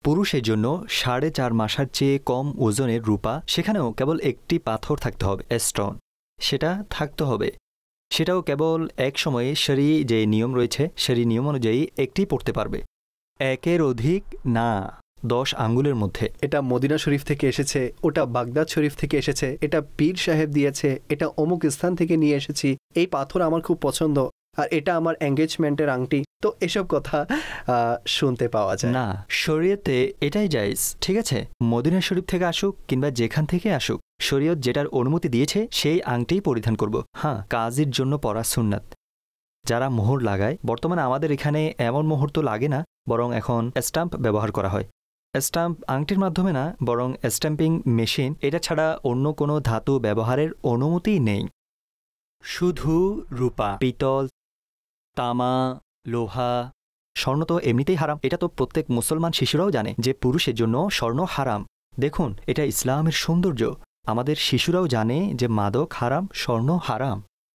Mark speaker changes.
Speaker 1: পুরুষের জন্য 4.5 মাসার চেয়ে কম ওজনের রূপা, সেখানেও কেবল একটি পাথর থাকতে হবে, স্টোন, সেটা থাকতে হবে। সেটাও কেবল এক সময়ে শরী যে নিয়ম রয়েছে সেই নিয়ম অনুযায়ী একটি পড়তে পারবে, একের অধিক না, 10 আঙ্গুলের মধ্যে।
Speaker 2: এটা মদিনা শরীফ থেকে এসেছে, ওটা বাগদাদ শরীফ থেকে এসেছে, এটা পীর সাহেব দিয়েছে, এটা অমুক স্থান থেকে নিয়ে এসেছি, এই পাথর আমার খুব পছন্দ, আর এটা আমার এঙ্গেজমেন্টের আংটি। তো এসব কথা শুনতে পাওয়া যায়
Speaker 1: না, শরীয়তে এটাই জায়েজ, ঠিক আছে? মদিনা শরীফ থেকে আসুক কিংবা যেখান থেকে আসুক, শরীয়ত যেটার অনুমতি দিয়েছে সেই আংটিই পরিধান করব। হ্যাঁ, কাজের জন্য পরা সুন্নাত। যারা মোহর লাগায়, বর্তমানে আমাদের এখানে এমন মোহর তো লাগে না, বরং এখন স্ট্যাম্প ব্যবহার করা হয়। স্ট্যাম্প আংটির মাধ্যমে না, বরং স্ট্যাম্পিং মেশিন, এটা ছাড়া অন্য কোনো ধাতু ব্যবহারের অনুমতিই নেই। শুধু রূপা, পিতল, তামা, লোহা, স্বর্ণ তো এমনিতেই হারাম। এটা তো প্রত্যেক মুসলমান শিশুরাও জানে যে পুরুষের জন্য স্বর্ণ হারাম। দেখুন, এটা ইসলামের সৌন্দর্য। আমাদের শিশুরাও জানে যে মাদক হারাম, স্বর্ণ হারাম।